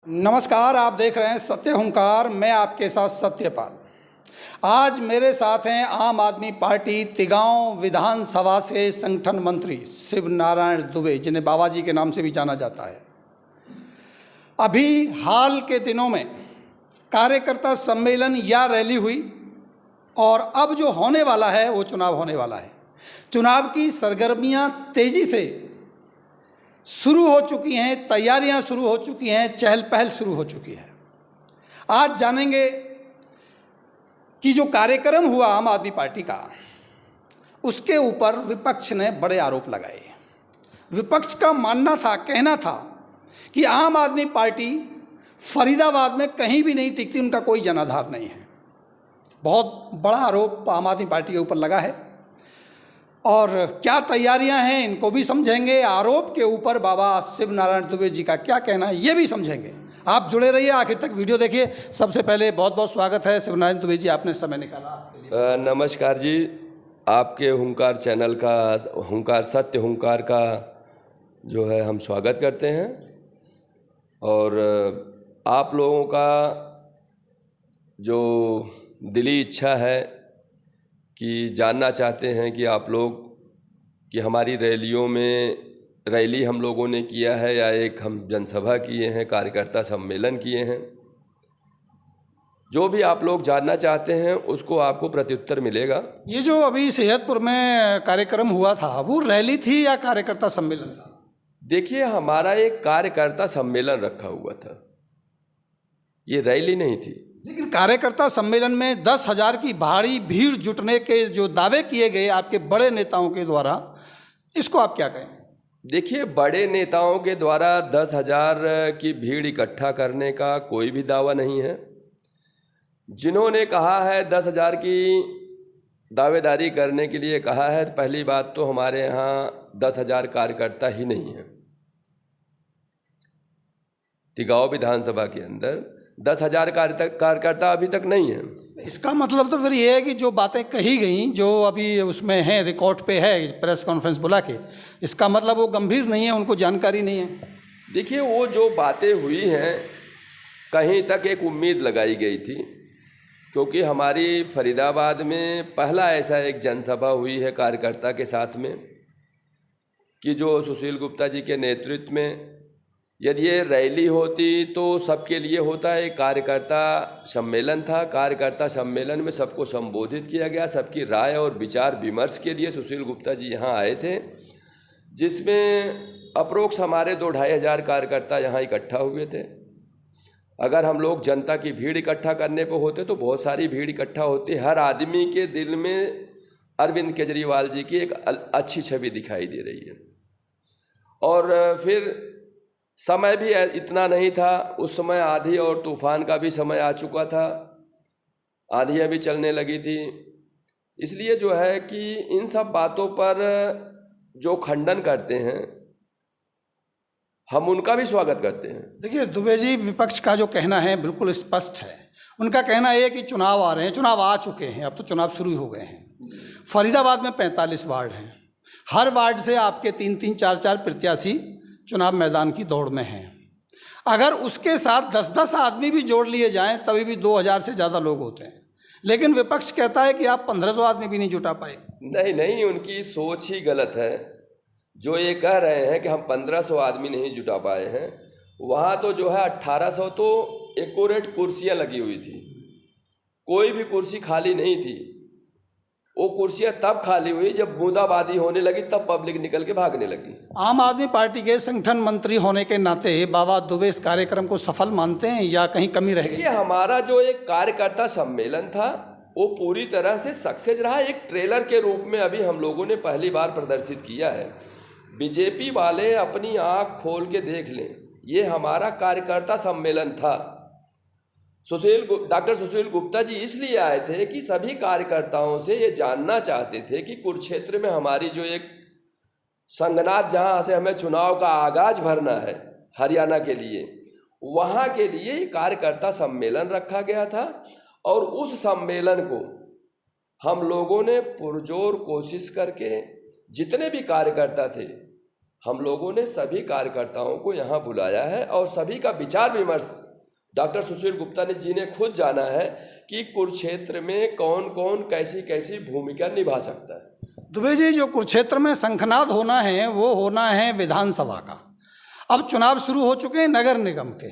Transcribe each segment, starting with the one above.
नमस्कार, आप देख रहे हैं सत्य हुंकार। मैं आपके साथ सत्यपाल। आज मेरे साथ हैं आम आदमी पार्टी तिगांव विधानसभा से संगठन मंत्री शिव नारायण दुबे, जिन्हें बाबा जी के नाम से भी जाना जाता है। अभी हाल के दिनों में कार्यकर्ता सम्मेलन या रैली हुई और अब जो होने वाला है वो चुनाव होने वाला है। चुनाव की सरगर्मियां तेजी से शुरू हो चुकी हैं, तैयारियां शुरू हो चुकी हैं, चहल पहल शुरू हो चुकी है। आज जानेंगे कि जो कार्यक्रम हुआ आम आदमी पार्टी का, उसके ऊपर विपक्ष ने बड़े आरोप लगाए। विपक्ष का मानना था, कहना था कि आम आदमी पार्टी फरीदाबाद में कहीं भी नहीं टिकती, उनका कोई जनाधार नहीं है। बहुत बड़ा आरोप आम आदमी पार्टी के ऊपर लगा है और क्या तैयारियां हैं इनको भी समझेंगे। आरोप के ऊपर बाबा शिव नारायण दुबे जी का क्या कहना है ये भी समझेंगे। आप जुड़े रहिए, आखिर तक वीडियो देखिए। सबसे पहले बहुत बहुत स्वागत है शिव नारायण दुबे जी, आपने समय निकाला आपके लिए। नमस्कार जी, आपके हुंकार चैनल का, हुंकार सत्य हुंकार का जो है हम स्वागत करते हैं। और आप लोगों का जो दिली इच्छा है कि जानना चाहते हैं कि आप लोग कि हमारी रैलियों में, रैली हम लोगों ने किया है या एक हम जनसभा किए हैं, कार्यकर्ता सम्मेलन किए हैं, जो भी आप लोग जानना चाहते हैं उसको आपको प्रत्युत्तर मिलेगा। ये जो अभी सेहतपुर में कार्यक्रम हुआ था, वो रैली थी या कार्यकर्ता सम्मेलन था? देखिए, हमारा एक कार्यकर्ता सम्मेलन रखा हुआ था, ये रैली नहीं थी। लेकिन कार्यकर्ता सम्मेलन में 10,000 की भारी भीड़ जुटने के जो दावे किए गए आपके बड़े नेताओं के द्वारा, इसको आप क्या कहें? देखिए, बड़े नेताओं के द्वारा 10,000 की भीड़ इकट्ठा करने का कोई भी दावा नहीं है। जिन्होंने कहा है 10,000 की दावेदारी करने के लिए कहा है, तो पहली बात तो हमारे यहाँ 10,000 कार्यकर्ता ही नहीं है। तिगांव विधानसभा के अंदर 10,000 कार्यकर्ता अभी तक नहीं है। इसका मतलब तो फिर ये है कि जो बातें कही गई, जो अभी उसमें है, रिकॉर्ड पे है, प्रेस कॉन्फ्रेंस बुला के, इसका मतलब वो गंभीर नहीं है, उनको जानकारी नहीं है। देखिए, वो जो बातें हुई हैं, कहीं तक एक उम्मीद लगाई गई थी, क्योंकि हमारी फरीदाबाद में पहला ऐसा एक जनसभा हुई है कार्यकर्ता के साथ में कि जो सुशील गुप्ता जी के नेतृत्व में, यदि ये रैली होती तो सबके लिए होता है। कार्यकर्ता सम्मेलन था, कार्यकर्ता सम्मेलन में सबको संबोधित किया गया, सबकी राय और विचार विमर्श के लिए सुशील गुप्ता जी यहाँ आए थे, जिसमें अप्रोक्स हमारे 2-2.5 हज़ार कार्यकर्ता यहाँ इकट्ठा हुए थे। अगर हम लोग जनता की भीड़ इकट्ठा करने पर होते तो बहुत सारी भीड़ इकट्ठा होती। हर आदमी के दिल में अरविंद केजरीवाल जी की एक अच्छी छवि दिखाई दे रही है। और फिर समय भी इतना नहीं था, उस समय आंधी और तूफान का भी समय आ चुका था, आंधियाँ भी चलने लगी थी। इसलिए जो है कि इन सब बातों पर जो खंडन करते हैं, हम उनका भी स्वागत करते हैं। देखिए दुबे जी, विपक्ष का जो कहना है बिल्कुल स्पष्ट है। उनका कहना है कि चुनाव आ रहे हैं, चुनाव आ चुके हैं, अब तो चुनाव शुरू हो गए हैं। फरीदाबाद में 45 वार्ड हैं, हर वार्ड से आपके 3-3, 4-4 प्रत्याशी चुनाव मैदान की दौड़ में हैं। अगर उसके साथ 10-10 आदमी भी जोड़ लिए जाएं तभी भी 2,000 से ज़्यादा लोग होते हैं। लेकिन विपक्ष कहता है कि आप 1,500 आदमी भी नहीं जुटा पाए। नहीं, उनकी सोच ही गलत है। जो ये कह रहे हैं कि हम 1,500 आदमी नहीं जुटा पाए हैं, वहाँ तो जो है 1,800 तो एक्यूरेट कुर्सियाँ लगी हुई थी, कोई भी कुर्सी खाली नहीं थी। वो कुर्सियां तब खाली हुई जब बूंदाबांदी होने लगी, तब पब्लिक निकल के भागने लगी। आम आदमी पार्टी के संगठन मंत्री होने के नाते बाबा दुबे इस कार्यक्रम को सफल मानते हैं या कहीं कमी रह गई? हमारा जो एक कार्यकर्ता सम्मेलन था वो पूरी तरह से सक्सेस रहा। एक ट्रेलर के रूप में अभी हम लोगों ने पहली बार प्रदर्शित किया है। बीजेपी वाले अपनी आँख खोल के देख लें, ये हमारा कार्यकर्ता सम्मेलन था। डॉक्टर सुशील गुप्ता जी इसलिए आए थे कि सभी कार्यकर्ताओं से ये जानना चाहते थे कि कुरुक्षेत्र में हमारी जो एक संगनाथ, जहाँ से हमें चुनाव का आगाज भरना है हरियाणा के लिए, वहाँ के लिए कार्यकर्ता सम्मेलन रखा गया था। और उस सम्मेलन को हम लोगों ने पुरजोर कोशिश करके जितने भी कार्यकर्ता थे हम लोगों ने सभी कार्यकर्ताओं को यहाँ बुलाया है और सभी का विचार विमर्श डॉक्टर सुशील गुप्ता जी ने खुद जाना है कि कुरुक्षेत्र में कौन कौन कैसी कैसी भूमिका निभा सकता है। दुबे जी, जो कुरुक्षेत्र में शंखनाद होना है वो होना है विधानसभा का। अब चुनाव शुरू हो चुके हैं नगर निगम के।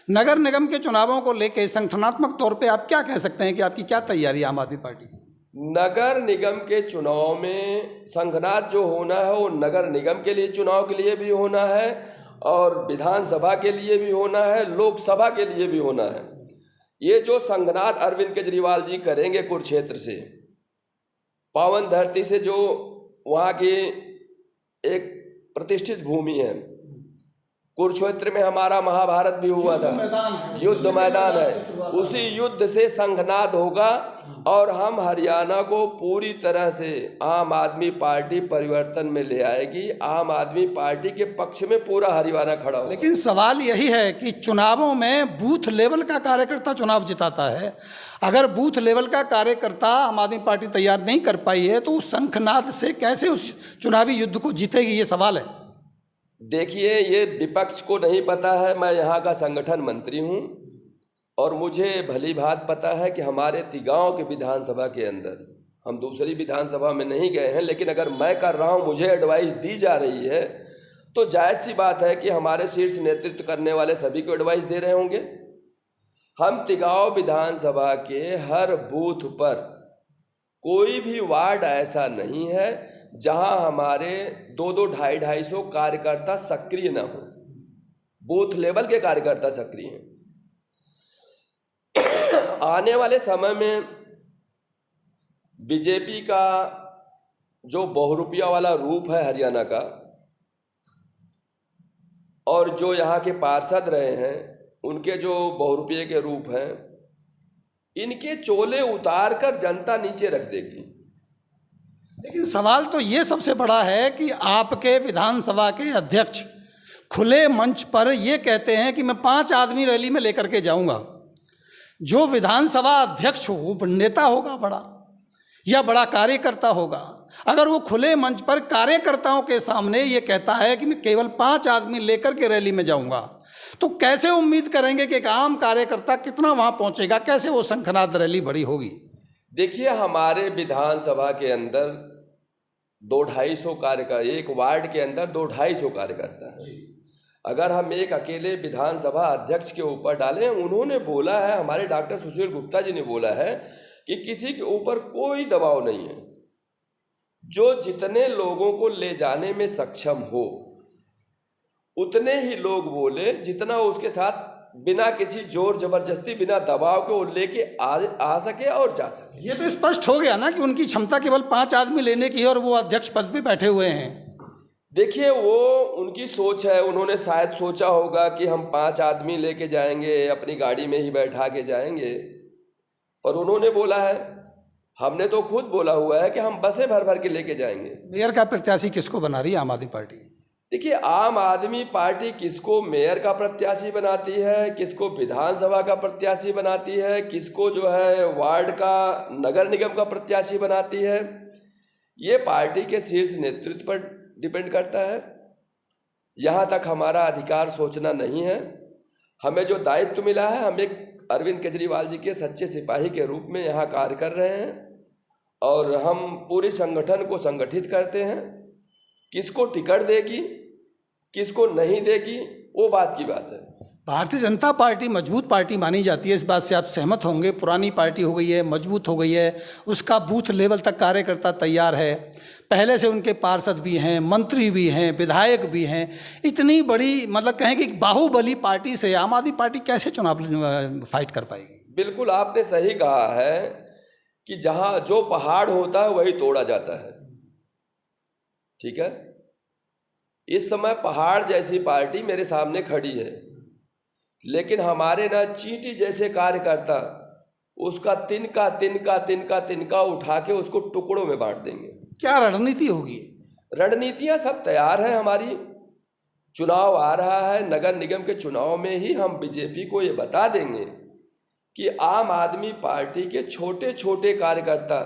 नगर निगम के चुनावों को लेकर संगठनात्मक तौर पे आप क्या कह सकते हैं कि आपकी क्या तैयारी है आम आदमी पार्टी? नगर निगम के चुनाव में संघनाद जो होना है वो नगर निगम के लिए चुनाव के लिए भी होना है और विधानसभा के लिए भी होना है, लोकसभा के लिए भी होना है। ये जो संघनाद अरविंद केजरीवाल जी करेंगे कुरुक्षेत्र से, पावन धरती से, जो वहाँ की एक प्रतिष्ठित भूमि है, कुरुक्षेत्र में हमारा महाभारत भी हुआ था, युद्ध मैदान है, उसी युद्ध से संघनाद होगा और हम हरियाणा को पूरी तरह से आम आदमी पार्टी परिवर्तन में ले आएगी। आम आदमी पार्टी के पक्ष में पूरा हरियाणा खड़ा होगा। लेकिन सवाल यही है कि चुनावों में बूथ लेवल का कार्यकर्ता चुनाव जिताता है। अगर बूथ लेवल का कार्यकर्ता आम आदमी पार्टी तैयार नहीं कर पाई है तो उस शंखनाद से कैसे उस चुनावी युद्ध को जीतेगी, ये सवाल है। देखिए, ये विपक्ष को नहीं पता है, मैं यहाँ का संगठन मंत्री हूँ और मुझे भली भांति पता है कि हमारे तिगांव के विधानसभा के अंदर, हम दूसरी विधानसभा में नहीं गए हैं, लेकिन अगर मैं कर रहा हूँ, मुझे एडवाइस दी जा रही है, तो जायज़ सी बात है कि हमारे शीर्ष नेतृत्व करने वाले सभी को एडवाइस दे रहे होंगे। हम तिगांव विधानसभा के हर बूथ पर कोई भी वार्ड ऐसा नहीं है जहां हमारे 200 250 कार्यकर्ता सक्रिय न हो। बूथ लेवल के कार्यकर्ता सक्रिय हैं। आने वाले समय में बीजेपी का जो बहुरूपिया वाला रूप है हरियाणा का, और जो यहाँ के पार्षद रहे हैं उनके जो बहुरूपिये के रूप हैं, इनके चोले उतार कर जनता नीचे रख देगी। लेकिन सवाल तो ये सबसे बड़ा है कि आपके विधानसभा के अध्यक्ष खुले मंच पर ये कहते हैं कि मैं 5 आदमी रैली में लेकर के जाऊंगा। जो विधानसभा अध्यक्ष हो वो नेता होगा बड़ा या बड़ा कार्यकर्ता होगा। अगर वो खुले मंच पर कार्यकर्ताओं के सामने ये कहता है कि मैं केवल 5 आदमी लेकर के रैली में जाऊंगा, तो कैसे उम्मीद करेंगे कि एक आम कार्यकर्ता कितना वहां पहुंचेगा, कैसे वो शंखनाद रैली बड़ी होगी? देखिए, हमारे विधानसभा के अंदर 200-250 कार्यकर्ता, एक वार्ड के अंदर 200-250 कार्यकर्ता है। अगर हम एक अकेले विधानसभा अध्यक्ष के ऊपर डालें, उन्होंने बोला है, हमारे डॉक्टर सुशील गुप्ता जी ने बोला है कि किसी के ऊपर कोई दबाव नहीं है। जो जितने लोगों को ले जाने में सक्षम हो उतने ही लोग बोले, जितना उसके साथ बिना किसी जोर जबरदस्ती, बिना दबाव के वो लेके आ सके और जा सके। ये तो स्पष्ट हो गया ना कि उनकी क्षमता केवल 5 आदमी लेने की है और वो अध्यक्ष पद पे बैठे हुए हैं। देखिए, वो उनकी सोच है। उन्होंने शायद सोचा होगा कि हम 5 आदमी लेके जाएंगे, अपनी गाड़ी में ही बैठा के जाएंगे, पर उन्होंने बोला है, हमने तो खुद बोला हुआ है कि हम बसें भर भर के लेके जाएंगे। मेयर का प्रत्याशी किसको बना रही है आम आदमी पार्टी? देखिए, आम आदमी पार्टी किसको मेयर का प्रत्याशी बनाती है, किसको विधानसभा का प्रत्याशी बनाती है, किसको जो है वार्ड का, नगर निगम का प्रत्याशी बनाती है, ये पार्टी के शीर्ष नेतृत्व पर डिपेंड करता है। यहाँ तक हमारा अधिकार सोचना नहीं है। हमें जो दायित्व मिला है, हम एक अरविंद केजरीवाल जी के सच्चे सिपाही के रूप में यहाँ कार्य कर रहे हैं और हम पूरे संगठन को संगठित करते हैं। किसको टिकट देगी, किसको नहीं देगी, वो बात की बात है। भारतीय जनता पार्टी मजबूत पार्टी मानी जाती है, इस बात से आप सहमत होंगे। पुरानी पार्टी हो गई है, मजबूत हो गई है, उसका बूथ लेवल तक कार्यकर्ता तैयार है, पहले से उनके पार्षद भी हैं, मंत्री भी हैं, विधायक भी हैं। इतनी बड़ी, मतलब कहें कि बाहुबली पार्टी से आम आदमी पार्टी कैसे चुनाव फाइट कर पाएगी? बिल्कुल आपने सही कहा है कि जहाँ जो पहाड़ होता है वही तोड़ा जाता है। ठीक है, इस समय पहाड़ जैसी पार्टी मेरे सामने खड़ी है, लेकिन हमारे ना चींटी जैसे कार्यकर्ता उसका तिनका तिनका तिनका तिनका उठा के उसको टुकड़ों में बांट देंगे। क्या रणनीति होगी? रणनीतियां सब तैयार हैं हमारी। चुनाव आ रहा है, नगर निगम के चुनाव में ही हम बीजेपी को ये बता देंगे कि आम आदमी पार्टी के छोटे छोटे कार्यकर्ता,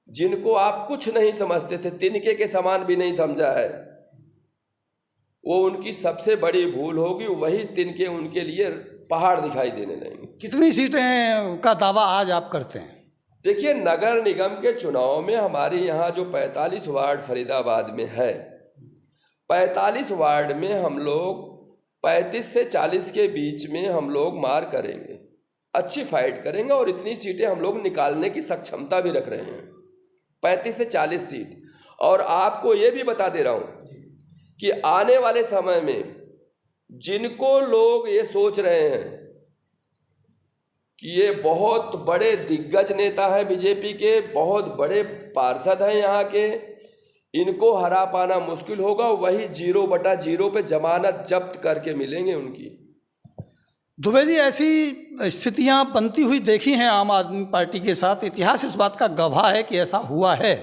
जिनको आप कुछ नहीं समझते थे, तिनके के समान भी नहीं समझा है, वो उनकी सबसे बड़ी भूल होगी। वही तिनके उनके लिए पहाड़ दिखाई देने लगेंगे। कितनी सीटें का दावा आज आप करते हैं? देखिए, नगर निगम के चुनाव में हमारे यहाँ जो 45 वार्ड फरीदाबाद में है, 45 वार्ड में हम लोग 35 से 40 के बीच में हम लोग मार करेंगे, अच्छी फाइट करेंगे और इतनी सीटें हम लोग निकालने की सक्षमता भी रख रहे हैं, 35 से 40 सीट। और आपको ये भी बता दे रहा हूँ कि आने वाले समय में जिनको लोग ये सोच रहे हैं कि ये बहुत बड़े दिग्गज नेता है बीजेपी के, बहुत बड़े पार्षद हैं यहाँ के, इनको हरा पाना मुश्किल होगा, वही 0/0 पे जमानत जब्त करके मिलेंगे उनकी। दुबे जी, ऐसी स्थितियां बनती हुई देखी हैं आम आदमी पार्टी के साथ। इतिहास इस बात का गवाह है कि ऐसा हुआ है।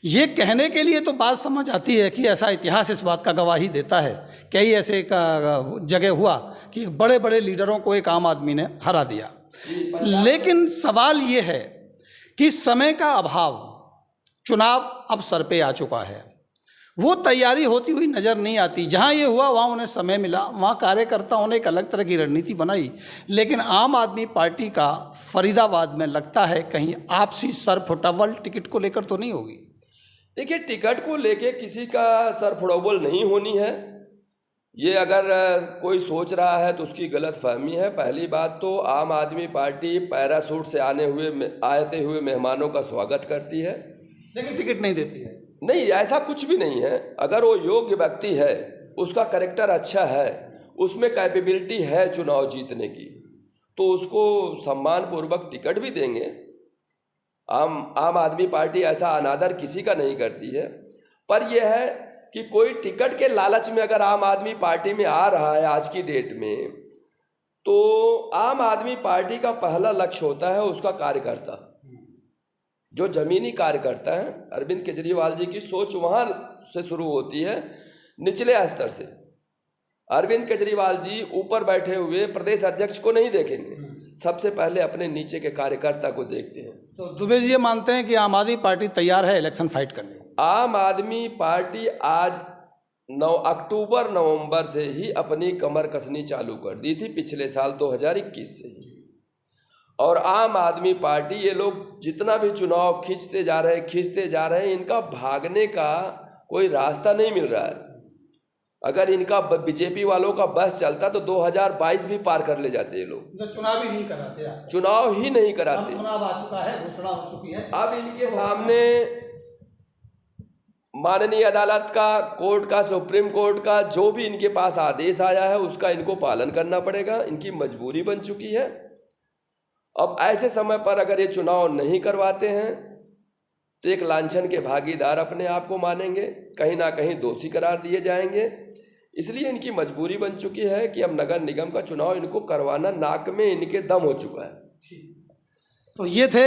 ये कहने के लिए तो बात समझ आती है कि ऐसा इतिहास इस बात का गवाही देता है। कई ऐसे जगह हुआ कि बड़े बड़े लीडरों को एक आम आदमी ने हरा दिया। लेकिन सवाल ये है कि समय का अभाव, चुनाव अब सर पे आ चुका है, वो तैयारी होती हुई नज़र नहीं आती। जहाँ ये हुआ वहाँ उन्हें समय मिला, वहाँ कार्यकर्ताओं ने एक अलग तरह की रणनीति बनाई। लेकिन आम आदमी पार्टी का फरीदाबाद में लगता है कहीं आपसी सर फुटबॉल टिकट को लेकर तो नहीं होगी। देखिए, टिकट को लेके किसी का सर फुटबॉल नहीं होनी है। ये अगर कोई सोच रहा है तो उसकी गलत फहमी है। पहली बात तो आम आदमी पार्टी पैराशूट से आते हुए मेहमानों का स्वागत करती है, लेकिन टिकट नहीं देती है। नहीं, ऐसा कुछ भी नहीं है। अगर वो योग्य व्यक्ति है, उसका कैरेक्टर अच्छा है, उसमें कैपेबिलिटी है चुनाव जीतने की, तो उसको सम्मानपूर्वक टिकट भी देंगे। आम आदमी पार्टी ऐसा अनादर किसी का नहीं करती है। पर यह है कि कोई टिकट के लालच में अगर आम आदमी पार्टी में आ रहा है आज की डेट में, तो आम आदमी पार्टी का पहला लक्ष्य होता है उसका कार्यकर्ता, जो जमीनी कार्यकर्ता है। अरविंद केजरीवाल जी की सोच वहाँ से शुरू होती है, निचले स्तर से। अरविंद केजरीवाल जी ऊपर बैठे हुए प्रदेश अध्यक्ष को नहीं देखेंगे, सबसे पहले अपने नीचे के कार्यकर्ता को देखते हैं। तो दुबे जी ये मानते हैं कि आम आदमी पार्टी तैयार है इलेक्शन फाइट करने? आम आदमी पार्टी आज 9 अक्टूबर नवंबर से ही अपनी कमर कसनी चालू कर दी थी, पिछले साल 2021 से ही। और आम आदमी पार्टी, ये लोग जितना भी चुनाव खींचते जा रहे हैं, इनका भागने का कोई रास्ता नहीं मिल रहा है। अगर इनका बीजेपी वालों का बस चलता तो 2022 भी पार कर ले जाते ये लोग। चुनाव ही नहीं कराते, चुनाव ही नहीं कराते। चुनाव आ चुका है, घोषणा हो चुकी है। अब इनके सामने माननीय अदालत का, कोर्ट का, सुप्रीम कोर्ट का जो भी इनके पास आदेश आया है उसका इनको पालन करना पड़ेगा। इनकी मजबूरी बन चुकी है। अब ऐसे समय पर अगर ये चुनाव नहीं करवाते हैं तो एक लांछन के भागीदार अपने आप को मानेंगे, कहीं ना कहीं दोषी करार दिए जाएंगे। इसलिए इनकी मजबूरी बन चुकी है कि अब नगर निगम का चुनाव इनको करवाना नाक में इनके दम हो चुका है। तो ये थे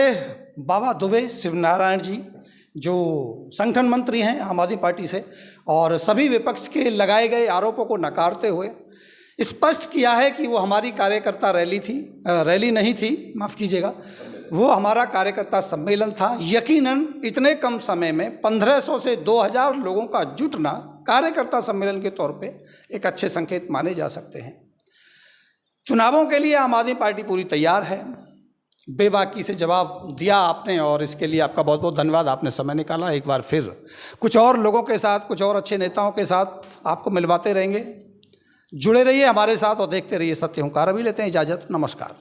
बाबा दुबे शिवनारायण जी, जो संगठन मंत्री हैं आम आदमी पार्टी से, और सभी विपक्ष के लगाए गए आरोपों को नकारते हुए स्पष्ट किया है कि वो हमारी कार्यकर्ता रैली नहीं थी, माफ़ कीजिएगा, वो हमारा कार्यकर्ता सम्मेलन था। यकीनन इतने कम समय में 1500 से 2000 लोगों का जुटना कार्यकर्ता सम्मेलन के तौर पे एक अच्छे संकेत माने जा सकते हैं। चुनावों के लिए आम आदमी पार्टी पूरी तैयार है। बेबाकी से जवाब दिया आपने और इसके लिए आपका बहुत बहुत धन्यवाद। आपने समय निकाला। एक बार फिर कुछ और लोगों के साथ, कुछ और अच्छे नेताओं के साथ आपको मिलवाते रहेंगे। जुड़े रहिए हमारे साथ और देखते रहिए सत्य हुंकार। अभी लेते हैं इजाज़त। नमस्कार।